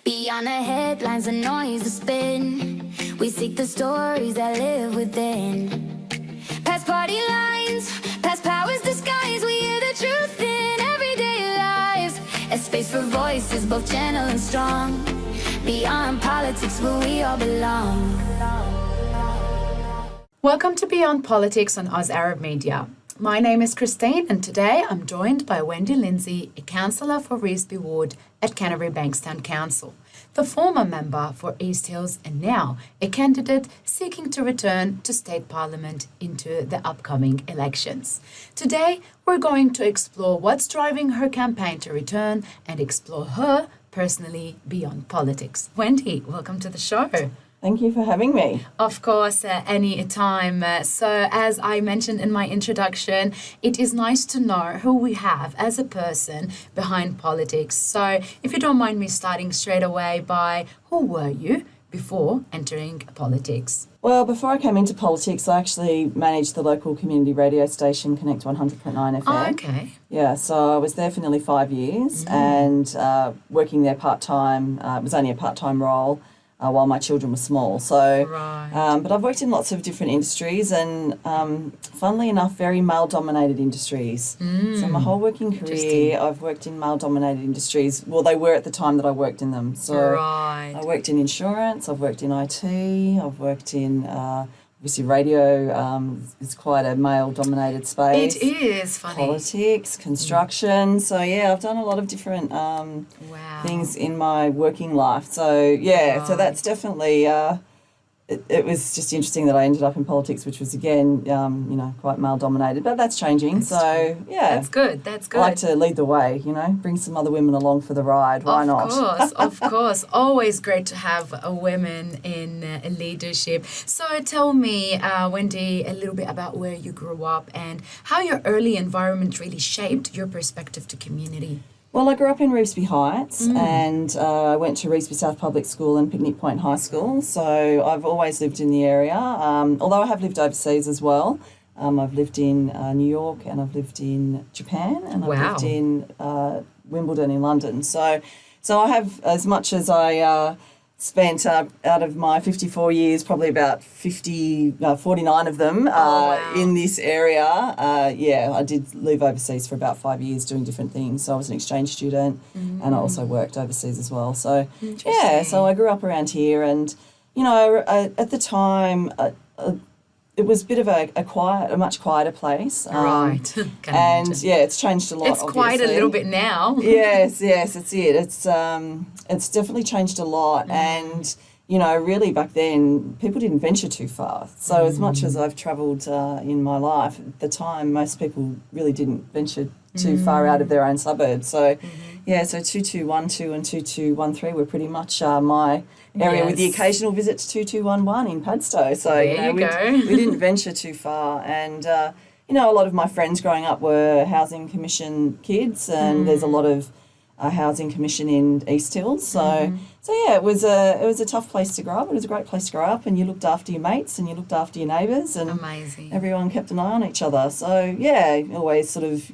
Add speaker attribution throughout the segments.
Speaker 1: Beyond the headlines, the noise, the spin, we seek the stories that live within. Past party lines, past powers disguised, we hear the truth in everyday lives. A space for voices, both gentle and strong. Beyond politics, where we all belong.
Speaker 2: Welcome to Beyond Politics on Oz Arab Media. My name is Christine, and today I'm joined by Wendy Lindsay, a councillor for Revesby Ward at Canterbury Bankstown Council, the former member for East Hills and now a candidate seeking to return to State Parliament into the upcoming elections. Today, we're going to explore what's driving her campaign to return and explore her personally beyond politics. Wendy, welcome to the show.
Speaker 3: Thank you for having me.
Speaker 2: Of course, any time. So as I mentioned in my introduction, it is nice to know who we have as a person behind politics. So if you don't mind me starting straight away by who were you before entering politics?
Speaker 3: Well, before I came into politics, I actually managed the local community radio station, Connect 100.9 FM.
Speaker 2: Oh, okay.
Speaker 3: Yeah, so I was there for nearly 5 years and working there part-time. It was only a part-time role. While my children were small. So, but I've worked in lots of different industries and, funnily enough, very male-dominated industries. So my whole working career, I've worked in male-dominated industries. Well, they were at the time that I worked in them. So I worked in insurance, I've worked in IT, I've worked in obviously radio is quite a male-dominated space.
Speaker 2: It is funny.
Speaker 3: Politics, construction. So, yeah, I've done a lot of different things in my working life. So, so that's definitely, it was just interesting that I ended up in politics, which was, again, quite male-dominated. But that's changing. That's true.
Speaker 2: That's good. That's good.
Speaker 3: I like to lead the way, bring some other women along for the ride. Why not?
Speaker 2: Of course. Always great to have women in leadership. So tell me, Wendy, a little bit about where you grew up and how your early environment really shaped your perspective to community.
Speaker 3: Well, I grew up in Revesby Heights and I went to Revesby South Public School and Picnic Point High School. So I've always lived in the area, although I have lived overseas as well. I've lived in New York and I've lived in Japan and I've lived in Wimbledon in London. So I have, as much as I spent out of my 54 years, probably about 49 of them in this area. I did live overseas for about 5 years doing different things. So I was an exchange student and I also worked overseas as well. So, so I grew up around here and, at the time, it was a bit of a much quieter place.
Speaker 2: Right.
Speaker 3: And it's changed a lot.
Speaker 2: It's quiet a little bit now.
Speaker 3: yes, that's it. It's definitely changed a lot. And, really back then people didn't venture too far. So as much as I've travelled in my life, at the time most people really didn't venture too far out of their own suburbs. So, so 2212 and 2213 were pretty much my area with the occasional visit to 2211 in Padstow. So, we didn't venture too far. And, a lot of my friends growing up were Housing Commission kids and there's a lot of Housing Commission in East Hills. So, it was a tough place to grow up. It was a great place to grow up and you looked after your mates and you looked after your neighbours and everyone kept an eye on each other. So, always sort of,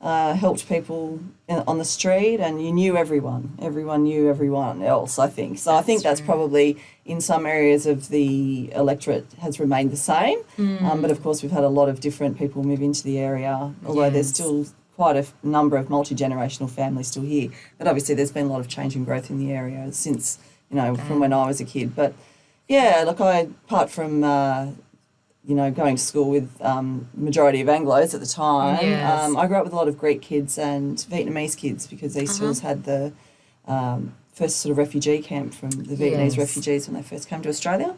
Speaker 3: helped people on the street and you knew everyone. Everyone knew everyone else, I think. So I think that's probably in some areas of the electorate has remained the same. But of course we've had a lot of different people move into the area, although there's still quite a number of multi-generational families still here. But obviously there's been a lot of change and growth in the area since, from when I was a kid. But apart from going to school with majority of Anglos at the time. I grew up with a lot of Greek kids and Vietnamese kids because East Hills had the first sort of refugee camp from the Vietnamese refugees when they first came to Australia.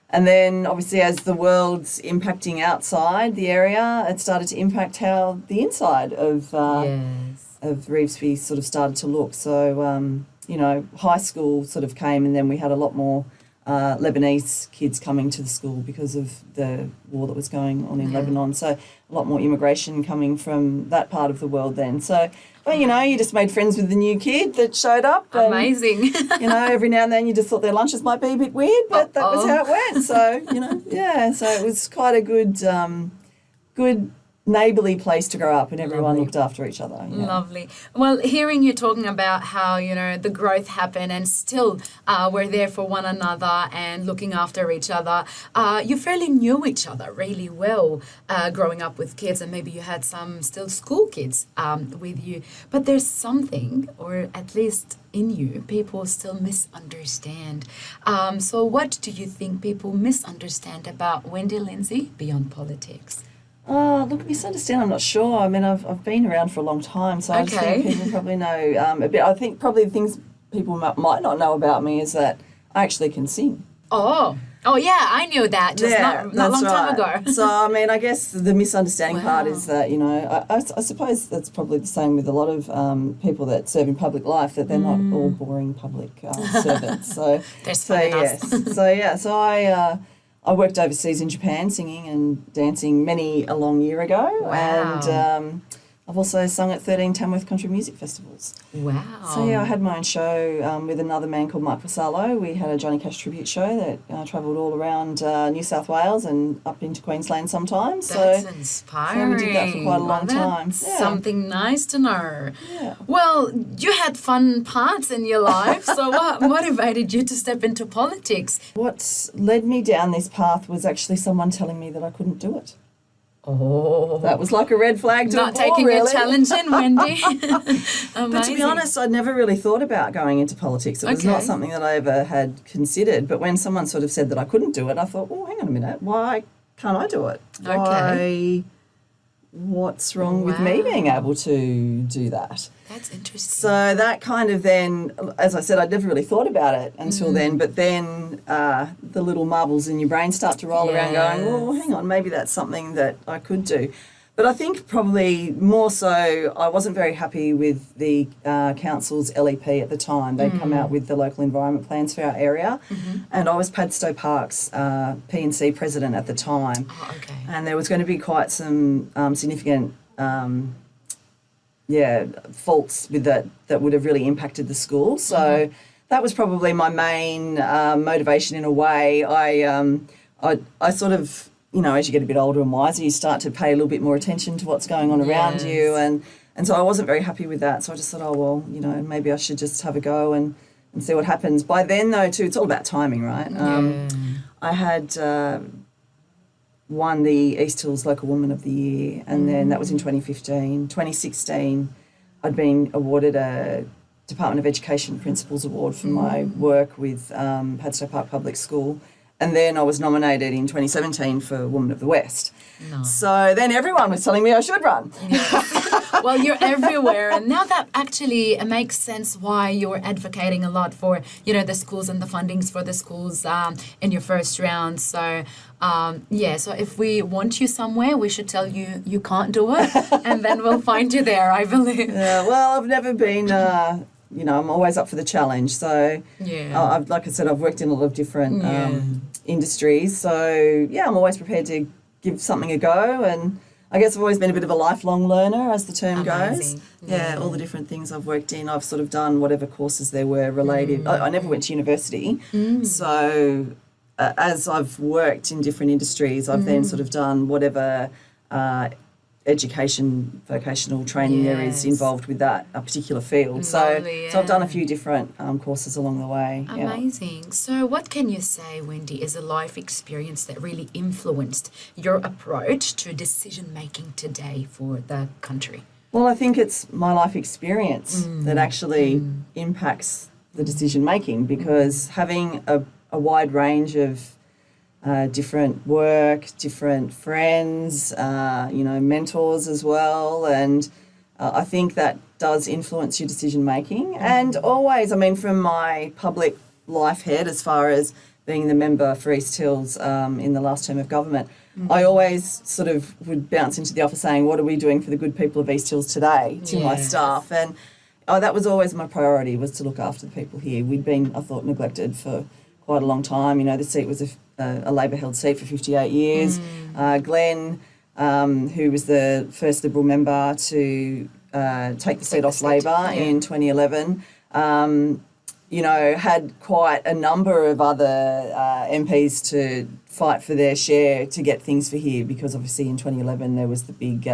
Speaker 3: And then obviously as the world's impacting outside the area, it started to impact how the inside of Revesby sort of started to look. So, high school sort of came and then we had a lot more Lebanese kids coming to the school because of the war that was going on in Lebanon. So a lot more immigration coming from that part of the world then. So, but, you just made friends with the new kid that showed up. And,
Speaker 2: amazing.
Speaker 3: Every now and then you just thought their lunches might be a bit weird, but that was how it went. So, so it was quite a good neighbourly place to grow up, and everyone
Speaker 2: Lovely.
Speaker 3: looked after each other. Yeah.
Speaker 2: Lovely. Well, hearing you talking about how, the growth happened and still we're there for one another and looking after each other, you fairly knew each other really well growing up with kids, and maybe you had some still school kids with you. But there's something, or at least in you, people still misunderstand. So what do you think people misunderstand about Wendy Lindsay beyond politics?
Speaker 3: Oh, look, misunderstand, I'm not sure. I mean, I've been around for a long time, so I just
Speaker 2: Okay.
Speaker 3: think people probably know a bit. I think probably the things people might not know about me is that I actually can sing.
Speaker 2: Oh yeah, I knew that just not
Speaker 3: that's
Speaker 2: long time
Speaker 3: right.
Speaker 2: ago.
Speaker 3: So, I mean, I guess the misunderstanding part
Speaker 2: Wow.
Speaker 3: is that, I suppose that's probably the same with a lot of people that serve in public life, that they're not all boring public servants. So,
Speaker 2: There's
Speaker 3: so
Speaker 2: fun in
Speaker 3: yes.
Speaker 2: us.
Speaker 3: So I worked overseas in Japan singing and dancing a long year ago.
Speaker 2: Wow.
Speaker 3: And I've also sung at 13 Tamworth Country Music Festivals.
Speaker 2: Wow.
Speaker 3: So yeah, I had my own show with another man called Mike Vassallo. We had a Johnny Cash tribute show that travelled all around New South Wales and up into Queensland sometimes.
Speaker 2: That's
Speaker 3: So
Speaker 2: inspiring.
Speaker 3: we did that for quite a long time.
Speaker 2: That's
Speaker 3: Yeah.
Speaker 2: something nice to know.
Speaker 3: Yeah.
Speaker 2: Well, you had fun parts in your life, so what motivated you to step into politics?
Speaker 3: What led me down this path was actually someone telling me that I couldn't do it.
Speaker 2: Oh,
Speaker 3: That was like a red flag to
Speaker 2: not
Speaker 3: a ball,
Speaker 2: taking
Speaker 3: really.
Speaker 2: a challenge in, Wendy.
Speaker 3: But to be honest, I'd never really thought about going into politics. It was not
Speaker 2: Okay.
Speaker 3: something that I ever had considered. But when someone sort of said that I couldn't do it, I thought, oh, hang on a minute, why can't I do it?
Speaker 2: Okay.
Speaker 3: What's wrong with me
Speaker 2: Wow.
Speaker 3: being able to do that?
Speaker 2: That's interesting.
Speaker 3: So that kind of then, as I said, I'd never really thought about it until then. But then the little marbles in your brain start to roll around going, well, hang on, maybe that's something that I could do. But I think probably more so I wasn't very happy with the council's LEP at the time. They'd come out with the local environment plans for our area. And I was Padstow Park's P&C president at the time.
Speaker 2: Oh, okay.
Speaker 3: And there was going to be quite some significant faults with that would have really impacted the school. So that was probably my main motivation in a way. I sort of, as you get a bit older and wiser, you start to pay a little bit more attention to what's going on around you. And so I wasn't very happy with that. So I just thought, oh, well, maybe I should just have a go and see what happens. By then, though, too, it's all about timing, right? I had won the East Hills Local Woman of the Year, and then that was in 2015. 2016, I'd been awarded a Department of Education Principals Award for my work with Padstow Park Public School. And then I was nominated in 2017 for Woman of the West.
Speaker 2: Nice.
Speaker 3: So then everyone was telling me I should run.
Speaker 2: Well, you're everywhere, and now that actually makes sense why you're advocating a lot for, the schools and the fundings for the schools in your first round. So, so if we want you somewhere, we should tell you you can't do it, and then we'll find you there, I believe.
Speaker 3: Yeah, well, I've never been, I'm always up for the challenge. So,
Speaker 2: Yeah.
Speaker 3: like I said, I've worked in a lot of different industries. So, yeah, I'm always prepared to give something a go. And I guess I've always been a bit of a lifelong learner, as the term goes.
Speaker 2: Amazing.
Speaker 3: Yeah, all the different things I've worked in, I've sort of done whatever courses there were related. I never went to university. So, as I've worked in different industries, I've then sort of done whatever education, vocational training there is involved with that particular field.
Speaker 2: Lovely,
Speaker 3: So I've done a few different courses along the way. Yeah.
Speaker 2: Amazing. So what can you say, Wendy, is a life experience that really influenced your approach to decision making today for the country?
Speaker 3: Well, I think it's my life experience that actually impacts the decision making, because having a wide range of different work, different friends, mentors as well. And I think that does influence your decision making. And always, from my public life head, as far as being the member for East Hills in the last term of government, I always sort of would bounce into the office saying, what are we doing for the good people of East Hills today to my staff? And that was always my priority, was to look after the people here. We'd been, I thought, neglected for quite a long time. The seat was a Labor-held seat for 58 years. Glenn, who was the first Liberal member to take the seat off Labor in 2011, had quite a number of other MPs to fight for their share to get things for here, because obviously in 2011 there was the big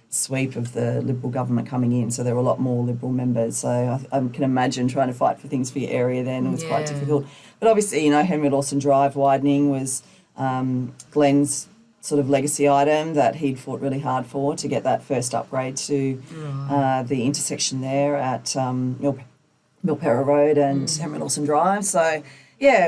Speaker 3: sweep of the Liberal government coming in, so there were a lot more Liberal members. So I can imagine trying to fight for things for your area then was quite difficult. But obviously, Henry Lawson Drive widening was Glenn's sort of legacy item that he'd fought really hard for, to get that first upgrade to the intersection there at Milpera Road and Henry Lawson Drive. So,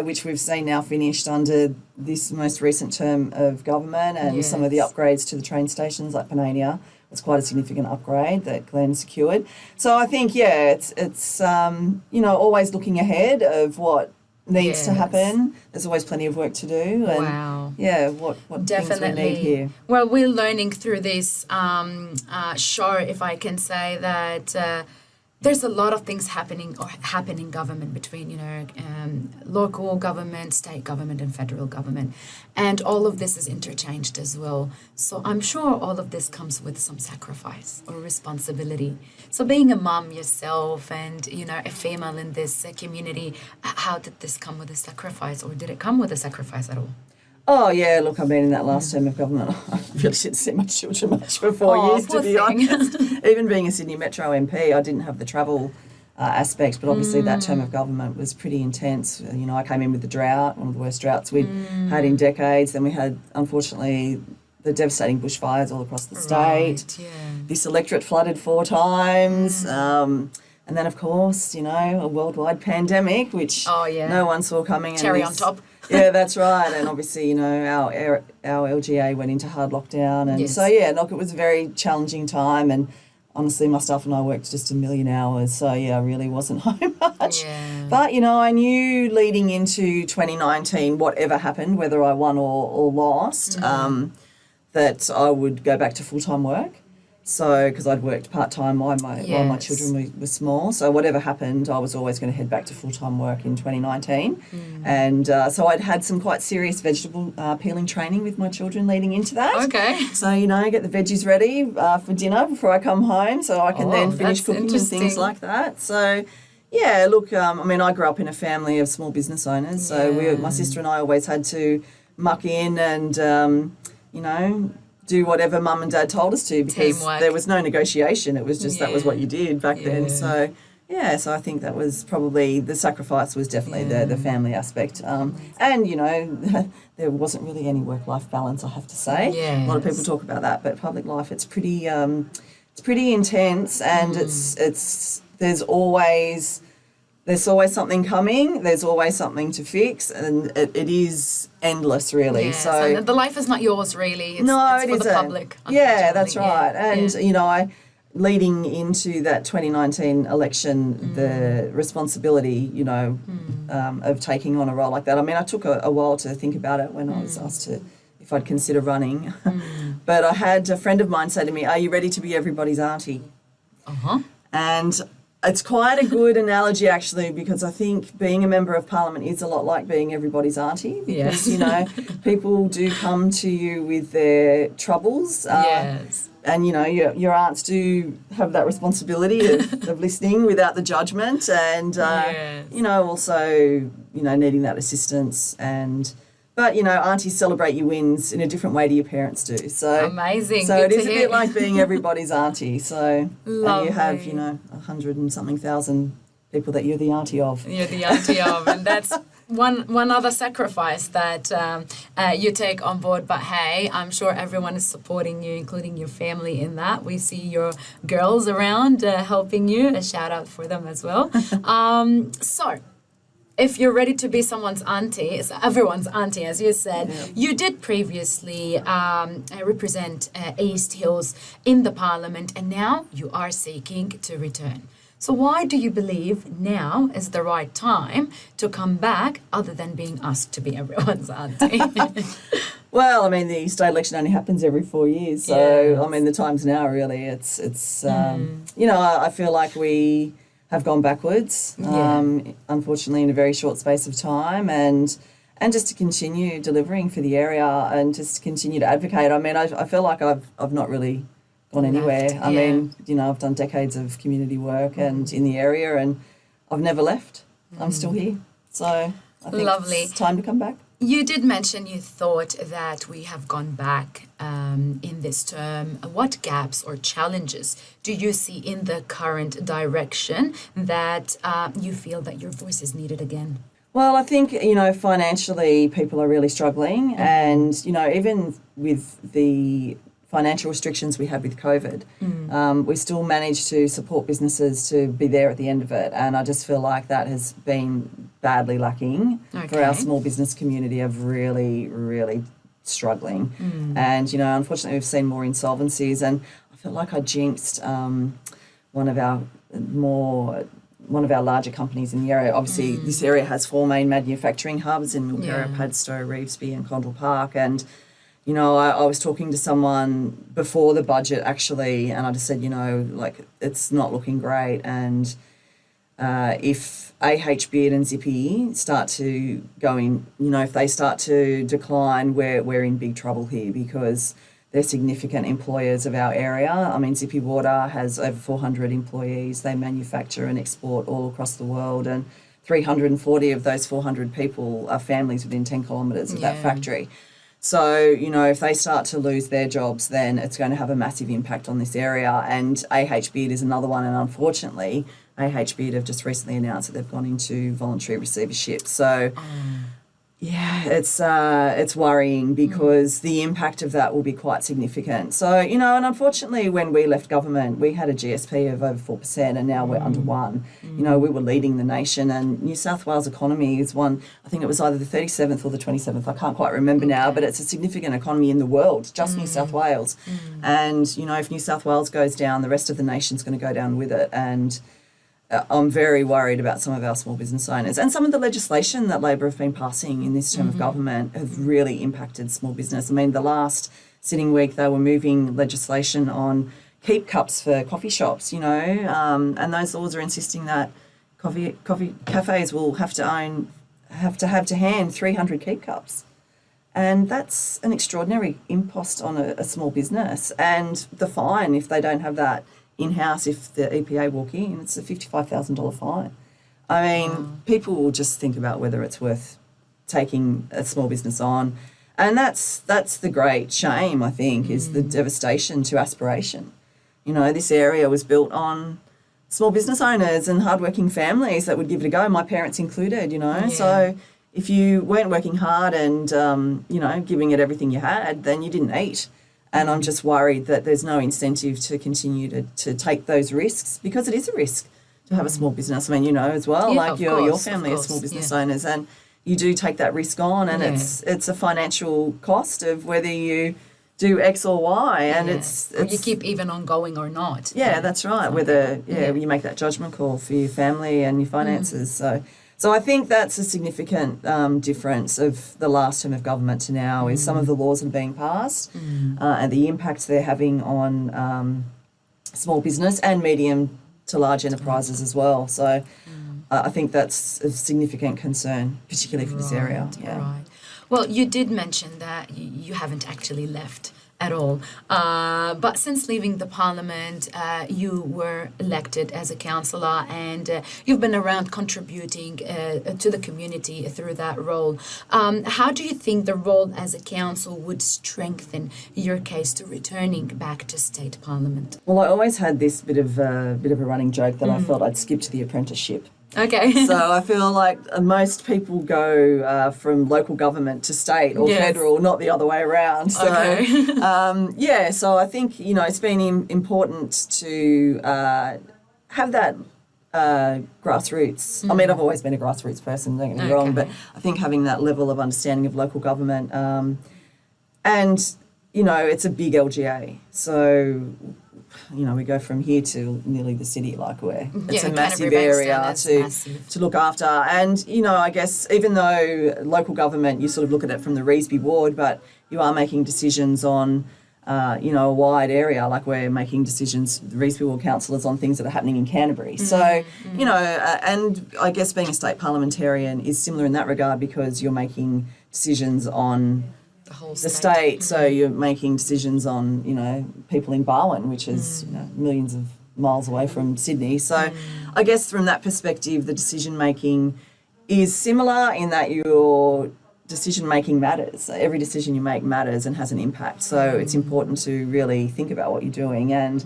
Speaker 3: which we've seen now finished under this most recent term of government, and some of the upgrades to the train stations like Panania was quite a significant upgrade that Glenn secured. So I think, it's always looking ahead of what needs to happen. There's always plenty of work to do. And what
Speaker 2: Definitely.
Speaker 3: things we need here.
Speaker 2: Well, we're learning through this show, if I can say, that there's a lot of things happen in government between, local government, state government and federal government. And all of this is interchanged as well. So I'm sure all of this comes with some sacrifice or responsibility. So being a mum yourself and, a female in this community, how did this come with a sacrifice, or did it come with a sacrifice at all?
Speaker 3: Oh, yeah, look, I've been in that last term of government. I really didn't see my children much for 4 years, to be honest. Even being a Sydney Metro MP, I didn't have the travel aspect, but obviously that term of government was pretty intense. I came in with the drought, one of the worst droughts we'd had in decades. Then we had, unfortunately, the devastating bushfires all across the state. This electorate flooded 4 times. And then, of course, a worldwide pandemic, which no one saw coming.
Speaker 2: Cherry on top.
Speaker 3: Yeah, that's right. And obviously, our LGA went into hard lockdown. And so, it was a very challenging time. And honestly, my staff and I worked just a million hours. So, I really wasn't home much.
Speaker 2: Yeah.
Speaker 3: But, I knew leading into 2019, whatever happened, whether I won or lost, that I would go back to full-time work. So, because I'd worked part-time while my children were small. So whatever happened, I was always going to head back to full-time work in 2019. And so I'd had some quite serious vegetable peeling training with my children leading into that.
Speaker 2: Okay.
Speaker 3: So, get the veggies ready for dinner before I come home, so I can then finish cooking and things like that. So, look, I grew up in a family of small business owners. So my sister and I always had to muck in and, do whatever mum and dad told us to, because there was no negotiation. It was just that was what you did back then. So, so I think that was probably the sacrifice, was definitely the family aspect. And, there wasn't really any work-life balance, I have to say. A lot of people talk about that, but public life, it's pretty intense, and there's always something coming, there's always something to fix, and it is endless, really.
Speaker 2: Yes,
Speaker 3: so
Speaker 2: and the life is not yours, really. It's for the public.
Speaker 3: Yeah, that's right. And, I leading into that 2019 election, the responsibility, of taking on a role like that. I took a while to think about it when I was asked if I'd consider running. But I had a friend of mine say to me, "Are you ready to be everybody's auntie?" And it's quite a good analogy, actually, because I think being a member of parliament is a lot like being everybody's auntie, because, people do come to you with their troubles. And, your aunts do have that responsibility of listening without the judgment, and, also, needing that assistance. But, aunties celebrate your wins in a different way to your parents do. So
Speaker 2: amazing.
Speaker 3: So
Speaker 2: Good
Speaker 3: it is
Speaker 2: to
Speaker 3: a
Speaker 2: hear.
Speaker 3: bit like being everybody's auntie. So
Speaker 2: Lovely.
Speaker 3: And you have, 100 and something thousand people that you're the auntie of.
Speaker 2: You're the auntie of, and that's one other sacrifice that you take on board. But hey, I'm sure everyone is supporting you, including your family, in that. We see your girls around helping you. A shout out for them as well. So, if you're ready to be someone's auntie, it's everyone's auntie, as you said, you did previously represent East Hills in the parliament, and now you are seeking to return. So why do you believe now is the right time to come back, other than being asked to be everyone's auntie?
Speaker 3: Well, the state election only happens every 4 years. So, the time's now, really. It's I feel like we have gone backwards, unfortunately, in a very short space of time, and just to continue delivering for the area and just to continue to advocate. I feel like I've not really gone anywhere. I've done decades of community work and in the area, and I've never left. I'm still here. So I think
Speaker 2: Lovely.
Speaker 3: it's time to come back.
Speaker 2: You did mention you thought that we have gone back in this term. What gaps or challenges do you see in the current direction that you feel that your voice is needed again?
Speaker 3: Well, I think, financially people are really struggling, and, even with the financial restrictions we had with COVID, we still managed to support businesses to be there at the end of it. And I just feel like that has been badly lacking for our small business community of really, really struggling. And, unfortunately we've seen more insolvencies, and I feel like I jinxed one of our larger companies in the area. Obviously, this area has 4 main manufacturing hubs in Milperra, Padstow, Revesby and Condell Park. And, I was talking to someone before the budget actually, and I just said, it's not looking great. And if AHB and Zippy start to go in, if they start to decline, we're in big trouble here, because they're significant employers of our area. I mean, Zippy Water has over 400 employees. They manufacture and export all across the world, and 340 of those 400 people are families within 10 kilometres of that factory. So, if they start to lose their jobs, then it's going to have a massive impact on this area. And AHB is another one, and unfortunately, AHB have just recently announced that they've gone into voluntary receivership. So, it's worrying, because the impact of that will be quite significant. So, and unfortunately when we left government, we had a GSP of over 4%, and now we're under 1%. We were leading the nation, and New South Wales economy is one, I think it was either the 37th or the 27th, I can't quite remember now, but it's a significant economy in the world, just New South Wales. And, if New South Wales goes down, the rest of the nation's going to go down with it. And I'm very worried about some of our small business owners, and some of the legislation that Labor have been passing in this term of government have really impacted small business. I mean, the last sitting week they were moving legislation on keep cups for coffee shops, and those laws are insisting that coffee cafes will have to hand 300 keep cups. And that's an extraordinary impost on a small business. And the fine, if they don't have that in-house, if the EPA walk in, it's a $55,000 fine. I mean, people will just think about whether it's worth taking a small business on. And that's the great shame, I think, is the devastation to aspiration. This area was built on small business owners and hardworking families that would give it a go, my parents included, So if you weren't working hard and, giving it everything you had, then you didn't eat. And I'm just worried that there's no incentive to continue to take those risks, because it is a risk to have a small business. I mean, as well, your family are small business owners, and you do take that risk on, and it's a financial cost of whether you do X or Y, and it's
Speaker 2: or you keep even on going or not.
Speaker 3: Yeah, that's right. Whether you make that judgment call for your family and your finances. So I think that's a significant difference of the last term of government to now, is some of the laws that are being passed and the impacts they're having on small business and medium to large enterprises as well. So I think that's a significant concern, particularly for this area.
Speaker 2: Right. Well, you did mention that you haven't actually left at all. But since leaving the parliament, you were elected as a councillor, and you've been around contributing to the community through that role. How do you think the role as a council would strengthen your case to returning back to state parliament?
Speaker 3: Well, I always had this bit of a running joke that I felt I'd skipped the apprenticeship.
Speaker 2: Okay.
Speaker 3: So I feel like most people go from local government to state or federal, not the other way around. So, so I think, it's been important to have that grassroots. I mean, I've always been a grassroots person, don't get me wrong, but I think having that level of understanding of local government and, it's a big LGA. So, we go from here to nearly the city, it's a massive area to look after. And, I guess even though local government, you sort of look at it from the Revesby ward, but you are making decisions on, a wide area, we're making decisions, the Revesby ward councillors, on things that are happening in Canterbury. So, and I guess being a state parliamentarian is similar in that regard, because you're making decisions on
Speaker 2: the whole
Speaker 3: state. So you're making decisions on, people in Barwon, which is millions of miles away from Sydney. So I guess from that perspective, the decision making is similar in that your decision making matters. So every decision you make matters and has an impact. So it's important to really think about what you're doing. And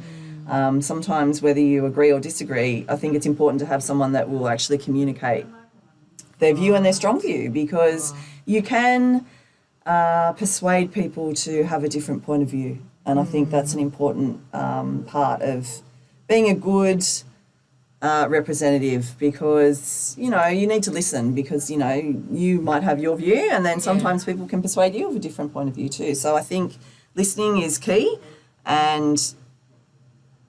Speaker 3: sometimes whether you agree or disagree, I think it's important to have someone that will actually communicate their view and their strong view, because you can persuade people to have a different point of view. And I think that's an important part of being a good representative, because, you know, you need to listen, because, you know, you might have your view and then sometimes people can persuade you of a different point of view too. So I think listening is key, and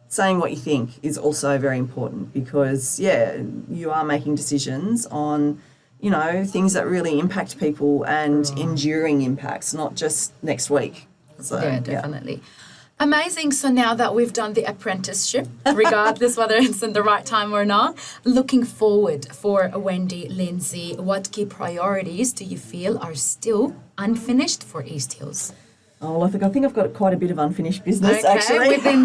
Speaker 3: saying what you think is also very important, because, you are making decisions on, you know, things that really impact people and enduring impacts, not just next week. So,
Speaker 2: Yeah, definitely. Amazing. So now that we've done the apprenticeship, regardless whether it's in the right time or not, looking forward for Wendy Lindsay, what key priorities do you feel are still unfinished for East Hills?
Speaker 3: Oh, well, I think I've got quite a bit of unfinished business,
Speaker 2: Okay,
Speaker 3: actually.
Speaker 2: within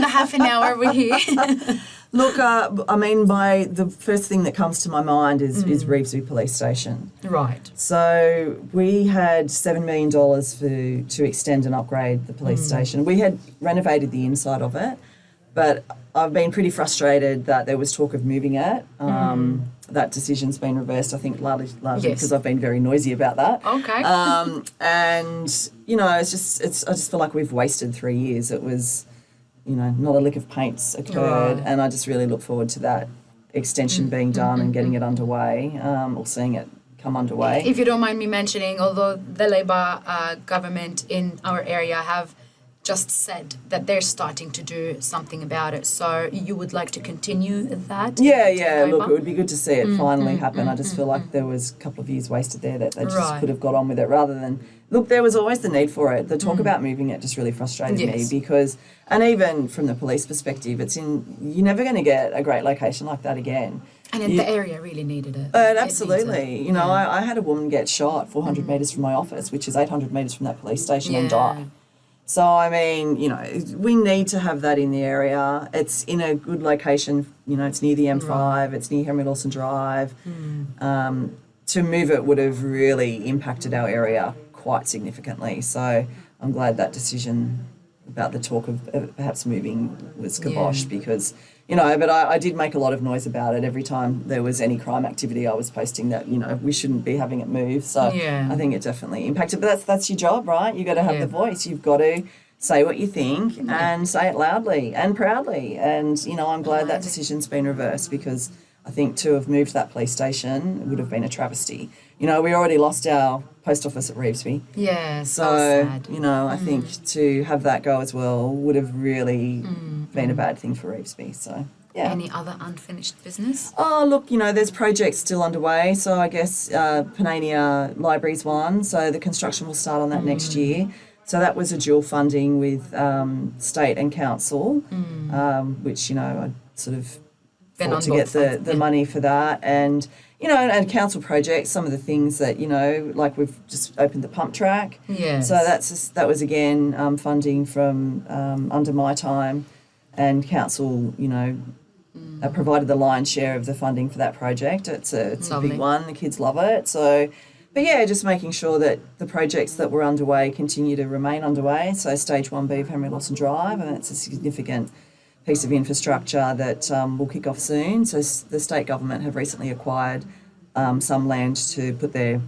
Speaker 2: the half an hour we're here.
Speaker 3: Look, I mean, the first thing that comes to my mind is Revesby Police Station.
Speaker 2: Right.
Speaker 3: So we had $7 million to extend and upgrade the police station. We had renovated the inside of it, but I've been pretty frustrated that there was talk of moving it. That decision's been reversed, I think, largely because I've been very noisy about that.
Speaker 2: Okay.
Speaker 3: And, you know, I just feel like we've wasted 3 years. It was, you know, not a lick of paint's occurred, and I just really look forward to that extension being done and getting it underway, or seeing it come underway.
Speaker 2: If you don't mind me mentioning, although the Labour government in our area have just said that they're starting to do something about it, so you would like to continue that?
Speaker 3: Yeah. Look, it would be good to see it finally happen. I just feel like there was a couple of years wasted there that they just could have got on with it rather than... Look, there was always the need for it. The talk about moving it just really frustrated me, because, and even from the police perspective, you're never going to get a great location like that again.
Speaker 2: And the area really needed it.
Speaker 3: Absolutely. You know, I had a woman get shot 400 metres from my office, which is 800 metres from that police station, and die. So, I mean, you know, we need to have that in the area. It's in a good location. You know, it's near the M5. It's near Henry Lawson Drive. To move it would have really impacted our area quite significantly. So I'm glad that decision about the talk of perhaps moving was kiboshed, because, you know, but I did make a lot of noise about it. Every time there was any crime activity, I was posting that, you know, we shouldn't be having it moved. So I think it definitely impacted. But that's your job, right? You've got to have the voice. You've got to say what you think and say it loudly and proudly. And, you know, I'm glad that decision's been reversed, because I think to have moved that police station would have been a travesty. You know, we already lost our post office at Revesby.
Speaker 2: Yeah,
Speaker 3: so
Speaker 2: sad.
Speaker 3: You know, I think to have that go as well would have really been a bad thing for Revesby. So, yeah.
Speaker 2: Any other unfinished business?
Speaker 3: Oh, look, you know, there's projects still underway. So I guess Panania Library's one. So the construction will start on that next year. So that was a dual funding with state and council, which, you know, I sort of fought to get the money for that. And, you know, and council projects, some of the things that, you know, like we've just opened the pump track.
Speaker 2: Yes.
Speaker 3: So that was, again, funding from under my time, and council, you know, provided the lion's share of the funding for that project. It's a big one. The kids love it. So, but yeah, just making sure that the projects that were underway continue to remain underway. So stage 1B of Henry Lawson Drive, and it's a significant piece of infrastructure that will kick off soon. So the state government have recently acquired some land to put their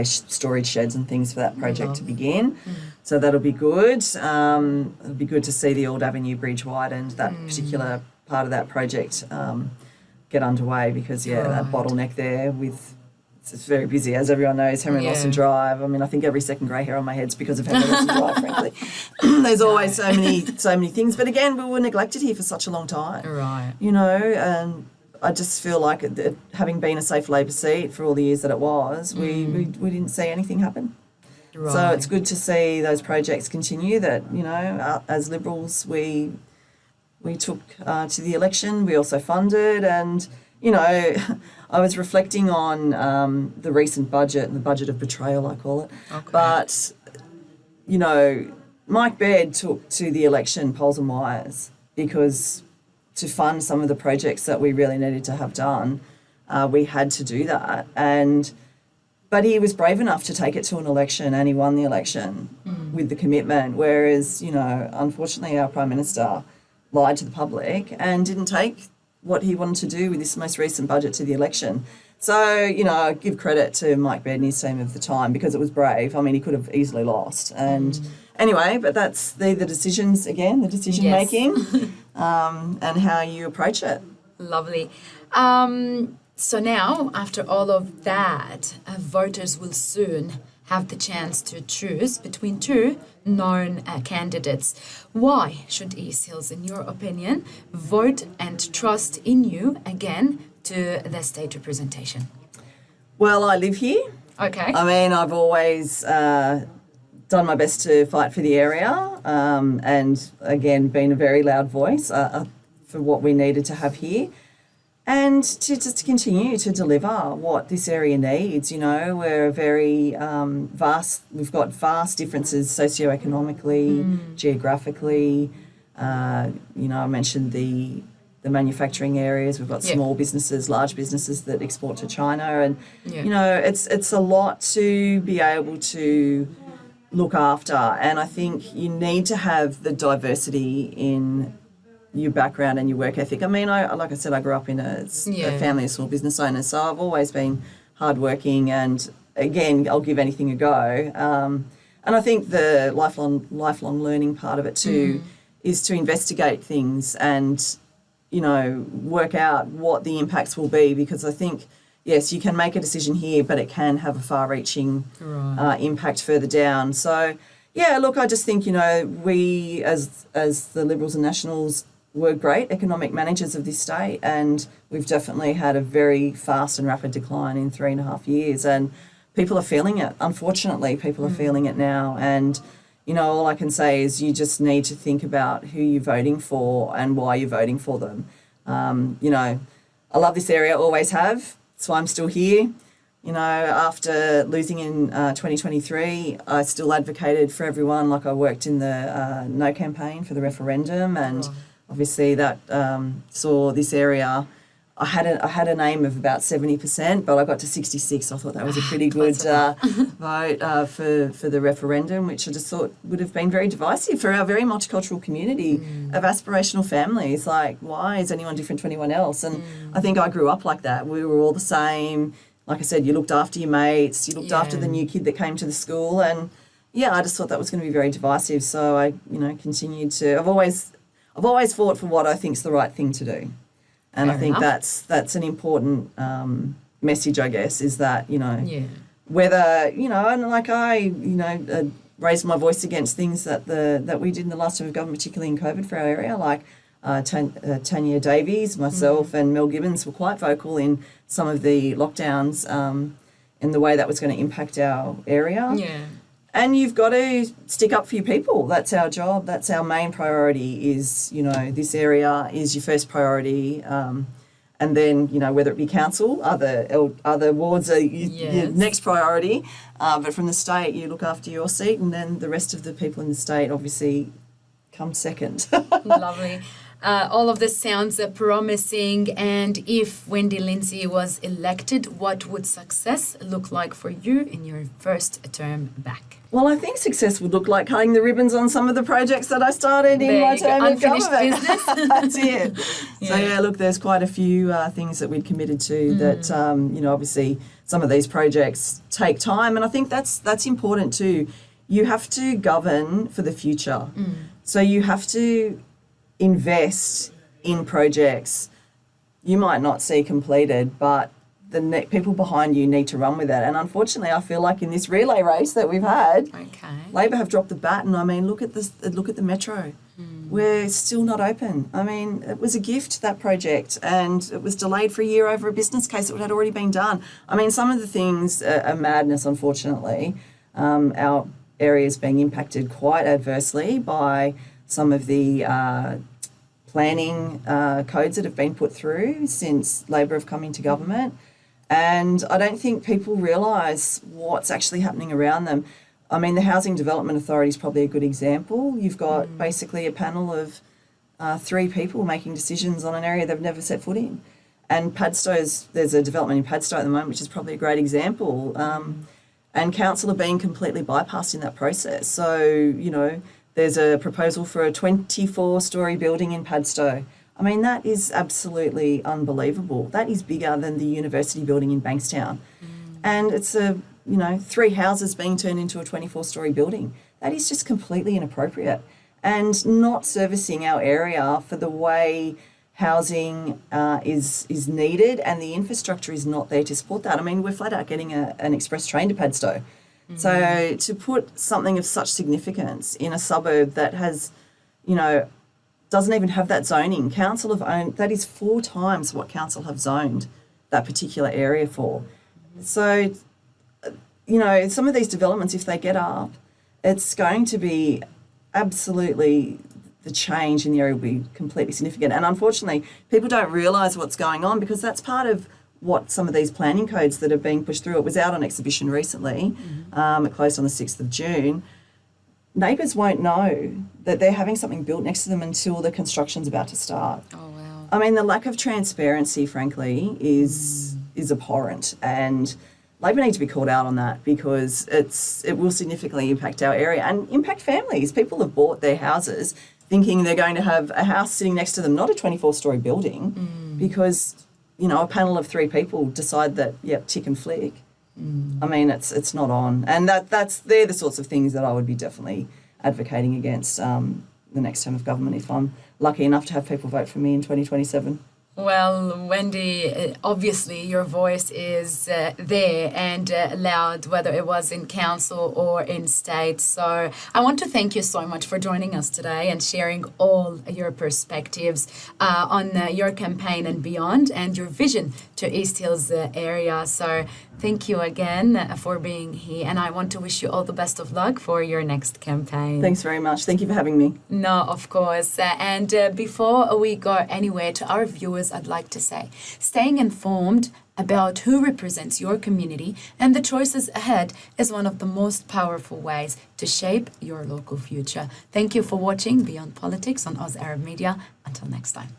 Speaker 3: storage sheds and things for that project to begin. So that'll be good. It'll be good to see the Old Avenue Bridge widened, that particular part of that project get underway, because, that bottleneck there with... It's very busy, as everyone knows, Henry Lawson Drive. I mean, I think every second grey hair on my head's because of Henry Lawson Drive, frankly. There's always so many things. But again, we were neglected here for such a long time.
Speaker 2: Right.
Speaker 3: You know, and I just feel like having been a safe Labor seat for all the years that it was, we didn't see anything happen. Right. So it's good to see those projects continue that, you know, as Liberals we took to the election. We also funded, and, you know... I was reflecting on the recent budget, and the budget of betrayal, I call it. Okay. But, you know, Mike Baird took to the election polls and wires. because to fund some of the projects that we really needed to have done, we had to do that. But he was brave enough to take it to an election, and he won the election with the commitment, whereas, unfortunately our Prime Minister lied to the public and didn't take what he wanted to do with this most recent budget to the election. So, I give credit to Mike Baird and his team of the time because it was brave. I mean, he could have easily lost. And anyway, but that's the decisions, again, the decision making and how you approach it.
Speaker 2: Lovely. So now, after all of that, voters will soon have the chance to choose between two known candidates. Why should East Hills, in your opinion, vote and trust in you again to the state representation?
Speaker 3: Well, I live here.
Speaker 2: Okay.
Speaker 3: I mean, I've always done my best to fight for the area and, again, been a very loud voice for what we needed to have here. And to just continue to deliver what this area needs. We're very vast. We've got vast differences socioeconomically, geographically. I mentioned the manufacturing areas. We've got small businesses, large businesses that export to China, and it's a lot to be able to look after. And I think you need to have the diversity in your background and your work ethic. I mean, like I said, I grew up in a family of small business owners, so I've always been hardworking, and again, I'll give anything a go. And I think the lifelong learning part of it too is to investigate things and, work out what the impacts will be, because I think, yes, you can make a decision here, but it can have a far-reaching impact further down. So, yeah, look, I just think, we as the Liberals and Nationals were great economic managers of this state, and we've definitely had a very fast and rapid decline in 3.5 years, and people are feeling it. Unfortunately, people are feeling it now, and all I can say is you just need to think about who you're voting for and why you're voting for them. I love this area, always have, that's why I'm still here. After losing in 2023, I still advocated for everyone. Like, I worked in the No campaign for the referendum, and obviously that saw this area. I had an aim of about 70%, but I got to 66. I thought that was a pretty good vote for the referendum, which I just thought would have been very divisive for our very multicultural community of aspirational families. Like, why is anyone different to anyone else? And I think I grew up like that. We were all the same. Like I said, you looked after your mates, you looked after the new kid that came to the school, and I just thought that was going to be very divisive. So I, continued to. I've always fought for what I think is the right thing to do, and I think that's an important message, I guess, is that whether and like I raised my voice against things that we did in the last term of government, particularly in COVID for our area, like. Tanya Davies, myself and Mel Gibbons were quite vocal in some of the lockdowns and the way that was going to impact our area. Yeah. And you've got to stick up for your people. That's our job. That's our main priority is, this area is your first priority. And then, whether it be council, other wards are your next priority. But from the state, you look after your seat, and then the rest of the people in the state obviously come second.
Speaker 2: Lovely. All of this sounds promising, and if Wendy Lindsay was elected, what would success look like for you in your first term back?
Speaker 3: Well, I think success would look like cutting the ribbons on some of the projects that I started in my term of government. That's it. So, look, there's quite a few things that we'd committed to that, obviously some of these projects take time, and I think that's important too. You have to govern for the future. So you have to invest in projects you might not see completed, but the people behind you need to run with it. And unfortunately, I feel like in this relay race that we've had, Labor have dropped the baton. I mean, look at the metro. We're still not open. I mean, it was a gift, that project, and it was delayed for a year over a business case that had already been done. I mean, some of the things are madness, unfortunately. Our area is being impacted quite adversely by some of the planning codes that have been put through since Labor have come into government. And I don't think people realise what's actually happening around them. I mean, the Housing Development Authority is probably a good example. You've got basically a panel of three people making decisions on an area they've never set foot in. And Padstow, there's a development in Padstow at the moment, which is probably a great example. And council are being completely bypassed in that process. So, you know, there's a proposal for a 24-storey building in Padstow. I mean, that is absolutely unbelievable. That is bigger than the university building in Bankstown. And it's 3 houses being turned into a 24-storey building. That is just completely inappropriate and not servicing our area for the way housing is needed, and the infrastructure is not there to support that. I mean, we're flat out getting an express train to Padstow. So to put something of such significance in a suburb that has, doesn't even have that zoning, council have owned, that is 4 times what council have zoned that particular area for. So, some of these developments, if they get up, it's going to be absolutely, the change in the area will be completely significant. And unfortunately, people don't realise what's going on, because that's part of what some of these planning codes that are being pushed through. It was out on exhibition recently. It closed on the 6th of June. Neighbours won't know that they're having something built next to them until the construction's about to start.
Speaker 2: Oh, wow.
Speaker 3: I mean, the lack of transparency, frankly, is abhorrent, and Labor need to be called out on that, because it will significantly impact our area and impact families. People have bought their houses thinking they're going to have a house sitting next to them, not a 24-storey building, because, a panel of 3 people decide that, tick and flick. I mean, it's not on. And they're the sorts of things that I would be definitely advocating against the next term of government, if I'm lucky enough to have people vote for me in 2027.
Speaker 2: Well, Wendy, obviously your voice is there and loud, whether it was in council or in state. So I want to thank you so much for joining us today and sharing all your perspectives on your campaign and beyond, and your vision to East Hills area. So thank you again for being here, and I want to wish you all the best of luck for your next campaign.
Speaker 3: Thanks very much. Thank you for having me.
Speaker 2: No, of course. And before we go anywhere, to our viewers, I'd like to say, staying informed about who represents your community and the choices ahead is one of the most powerful ways to shape your local future. Thank you for watching Beyond Politics on Oz Arab Media. Until next time.